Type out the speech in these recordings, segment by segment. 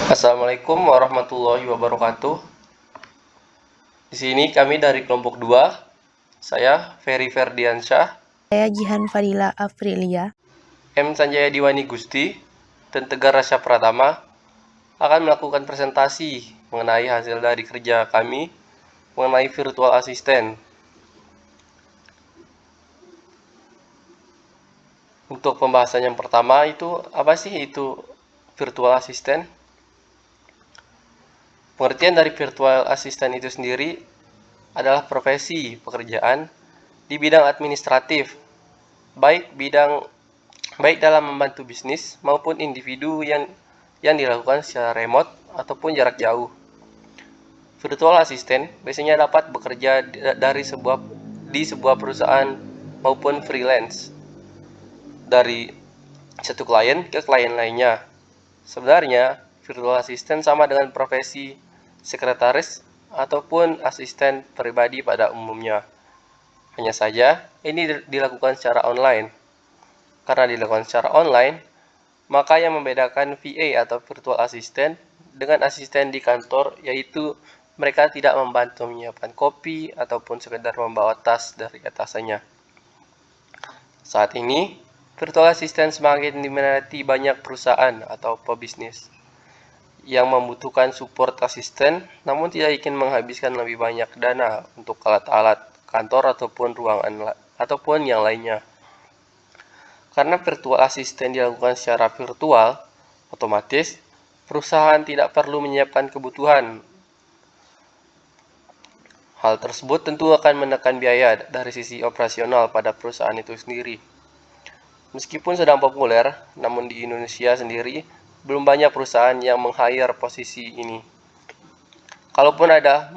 Assalamualaikum warahmatullahi wabarakatuh. Di sini kami dari kelompok 2. Saya Ferry Ferdiansyah, Saya Jihan Fadila Afrilia. M. Sanjaya Diwani Gusti, dan Tegar Rasya Pratama akan melakukan presentasi mengenai hasil dari kerja kami mengenai virtual assistant. Untuk pembahasan yang pertama itu apa sih itu virtual assistant? Pengertian dari virtual assistant itu sendiri adalah profesi pekerjaan di bidang administratif, baik dalam membantu bisnis maupun individu yang dilakukan secara remote ataupun jarak jauh. Virtual assistant biasanya dapat bekerja di sebuah perusahaan maupun freelance dari satu klien ke klien lainnya. Sebenarnya, virtual assistant sama dengan profesi sekretaris ataupun asisten pribadi pada umumnya. Hanya saja, ini dilakukan secara online. Karena dilakukan secara online, maka yang membedakan VA atau virtual assistant dengan asisten di kantor yaitu mereka tidak membantu menyiapkan kopi ataupun sekedar membawa tas dari atasannya. Saat ini, virtual assistant semakin diminati banyak perusahaan atau pebisnis yang membutuhkan support asisten namun tidak ingin menghabiskan lebih banyak dana untuk alat-alat kantor ataupun ruangan ataupun yang lainnya. Karena virtual assistant dilakukan secara virtual, otomatis perusahaan tidak perlu menyiapkan kebutuhan. Hal tersebut tentu akan menekan biaya dari sisi operasional pada perusahaan itu sendiri. Meskipun sedang populer, namun di Indonesia sendiri belum banyak perusahaan yang meng-hire posisi ini. Kalaupun ada,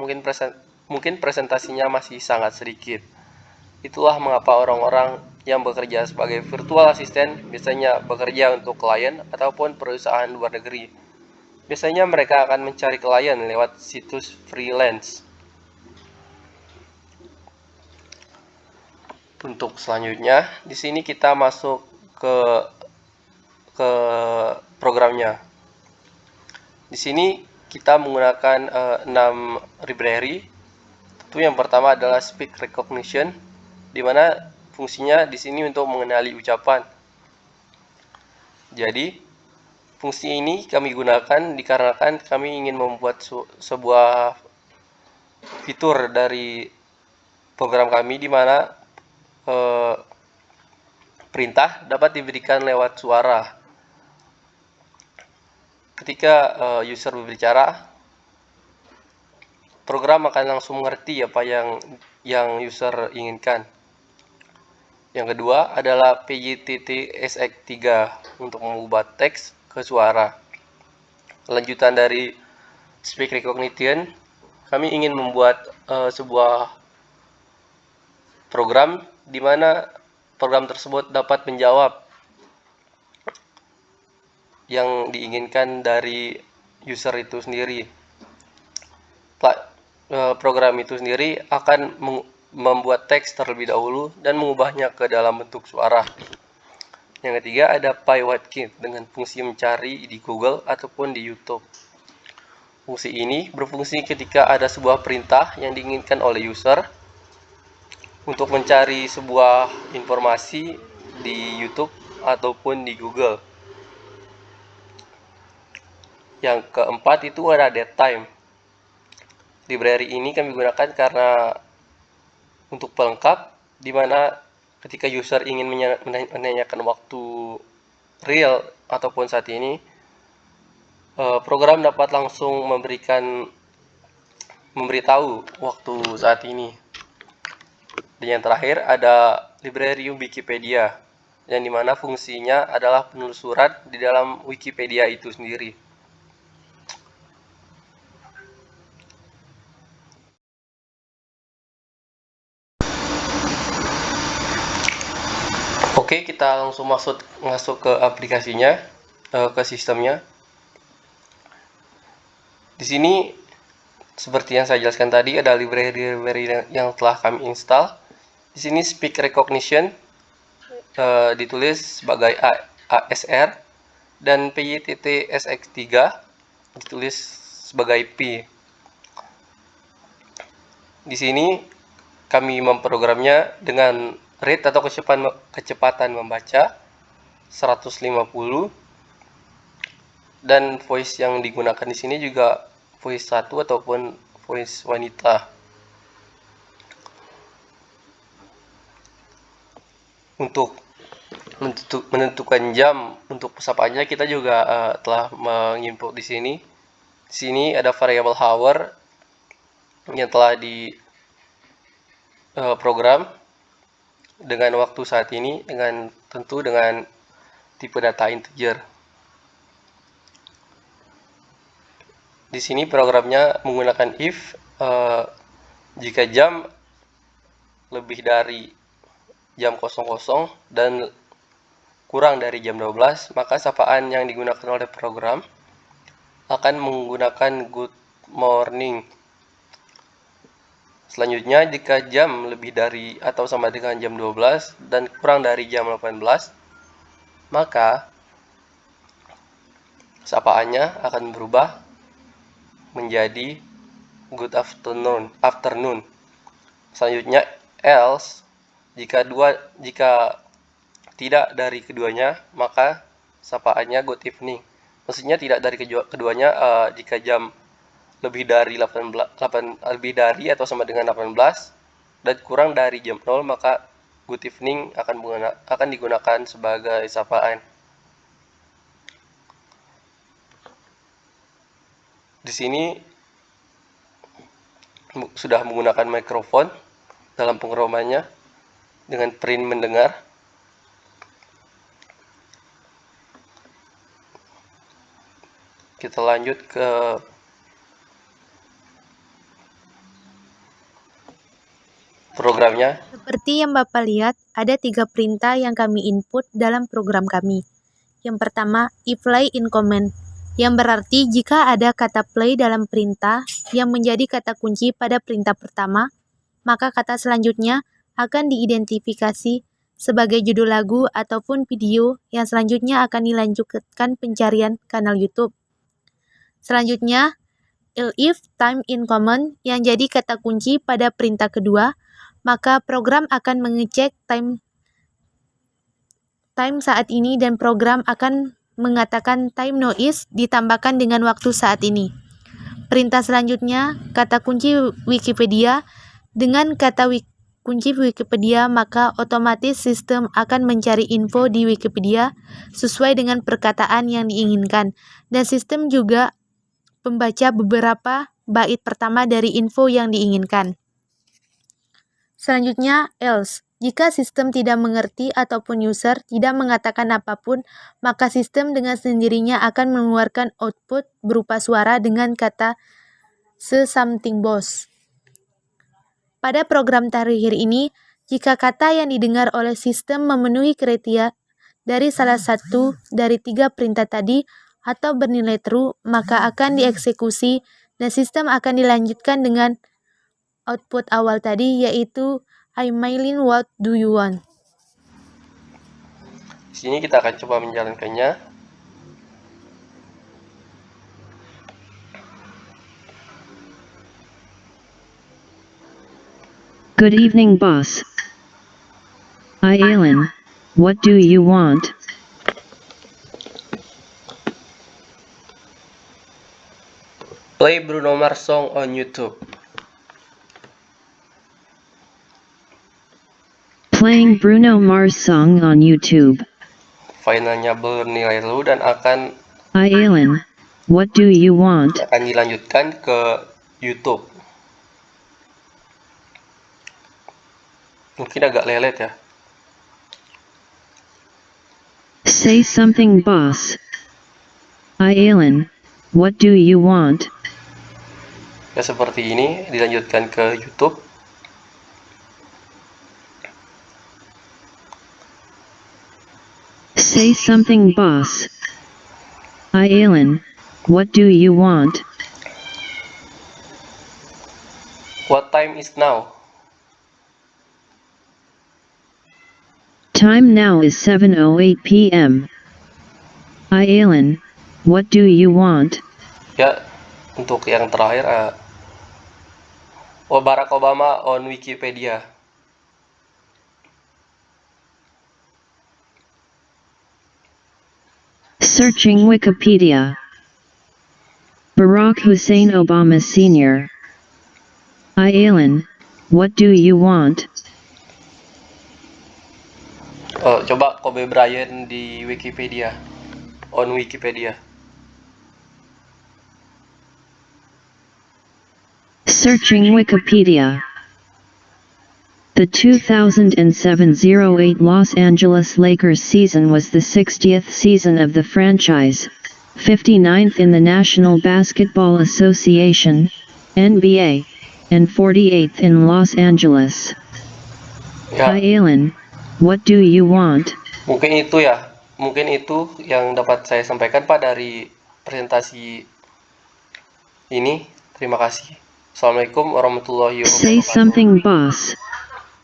mungkin presentasinya masih sangat sedikit. Itulah mengapa orang-orang yang bekerja sebagai virtual assistant biasanya bekerja untuk klien ataupun perusahaan luar negeri. Biasanya mereka akan mencari klien lewat situs freelance. Untuk selanjutnya, di sini kita masuk ke programnya. Di sini kita menggunakan 6 library. Itu yang pertama adalah speak recognition, di mana fungsinya di sini untuk mengenali ucapan. Jadi, fungsi ini kami gunakan dikarenakan kami ingin membuat sebuah fitur dari program kami di mana perintah dapat diberikan lewat suara. Ketika user berbicara, program akan langsung mengerti apa yang user inginkan. Yang kedua adalah PYTT SX3 untuk mengubah teks ke suara. Lanjutan dari speak recognition, kami ingin membuat sebuah program di mana program tersebut dapat menjawab yang diinginkan dari user itu sendiri. Program itu sendiri akan membuat teks terlebih dahulu dan mengubahnya ke dalam bentuk suara. Yang ketiga ada PyWordKit dengan fungsi mencari di Google ataupun di YouTube. Fungsi ini berfungsi ketika ada sebuah perintah yang diinginkan oleh user untuk mencari sebuah informasi di YouTube ataupun di Google. Yang keempat itu ada DateTime. Library ini kami gunakan karena untuk pelengkap, di mana ketika user ingin menanyakan waktu real ataupun saat ini, program dapat langsung memberitahu waktu saat ini. Dan yang terakhir ada library Wikipedia, yang dimana fungsinya adalah penelusuran di dalam Wikipedia itu sendiri. Oke, kita langsung masuk ke aplikasinya, ke sistemnya. Di sini seperti yang saya jelaskan tadi ada library yang telah kami install. Di sini speak recognition ditulis sebagai ASR dan PYTT SX3 ditulis sebagai P. Di sini kami memprogramnya dengan rate atau kecepatan membaca 150, dan voice yang digunakan di sini juga voice 1 ataupun voice wanita. Untuk menentukan jam untuk pesapaannya, kita juga telah menginput di sini. Di sini ada variable hour yang telah di program dengan waktu saat ini, dengan tentu dengan tipe data integer. Di sini programnya menggunakan if jika jam lebih dari jam 00 dan kurang dari jam 12, maka sapaan yang digunakan oleh program akan menggunakan good morning. Selanjutnya, jika jam lebih dari atau sama dengan jam 12 dan kurang dari jam 18, maka sapaannya akan berubah menjadi good afternoon. Selanjutnya, else jika tidak dari keduanya, maka sapaannya good evening. Maksudnya tidak dari keduanya, jika jam lebih dari atau sama dengan 18 dan kurang dari jam 0, maka good evening akan digunakan sebagai sapaan. Di sini sudah menggunakan mikrofon dalam pengromannya dengan print mendengar. Kita lanjut ke programnya. Seperti yang Bapak lihat, ada 3 perintah yang kami input dalam program kami. Yang pertama, if play in command, yang berarti jika ada kata play dalam perintah yang menjadi kata kunci pada perintah pertama, maka kata selanjutnya akan diidentifikasi sebagai judul lagu ataupun video yang selanjutnya akan dilanjutkan pencarian kanal YouTube. Selanjutnya, if time in command yang jadi kata kunci pada perintah kedua, maka program akan mengecek time saat ini dan program akan mengatakan time now is ditambahkan dengan waktu saat ini. Perintah selanjutnya, kata kunci Wikipedia. Dengan kata kunci Wikipedia, maka otomatis sistem akan mencari info di Wikipedia sesuai dengan perkataan yang diinginkan, dan sistem juga membaca beberapa bait pertama dari info yang diinginkan. Selanjutnya, else. Jika sistem tidak mengerti ataupun user tidak mengatakan apapun, maka sistem dengan sendirinya akan mengeluarkan output berupa suara dengan kata something boss. Pada program terakhir ini, jika kata yang didengar oleh sistem memenuhi kriteria dari salah satu dari 3 perintah tadi atau bernilai true, maka akan dieksekusi dan sistem akan dilanjutkan dengan output awal tadi, yaitu I'm Maylin, what do you want? Di sini kita akan coba menjalankannya. Good evening, boss. Alan, what do you want? Play Bruno Mars song on YouTube. Playing Bruno Mars song on YouTube. Finalnya bernilai true dan akan Alan, what do you want? dilanjutkan ke YouTube. Mungkin agak lelet ya. Say something, boss. Alan, what do you want? Ya seperti ini, dilanjutkan ke YouTube. Say something, boss. Alan, what do you want? What time is now? Time now is 7:08 p.m. Alan, what do you want? Ya, untuk yang terakhir, Barack Obama on Wikipedia. Searching Wikipedia. Barack Hussein Obama Sr. Alan, what do you want? Coba Kobe Bryant di Wikipedia. On Wikipedia. Searching Wikipedia. The 2007-08 Los Angeles Lakers season was the 60th season of the franchise, 59th in the National Basketball Association, NBA, and 48th in Los Angeles. Ya, Alan, what do you want? mungkin itu yang dapat saya sampaikan Pak dari presentasi ini. Terima kasih. Assalamualaikum warahmatullahi Say wabarakatuh. something, boss.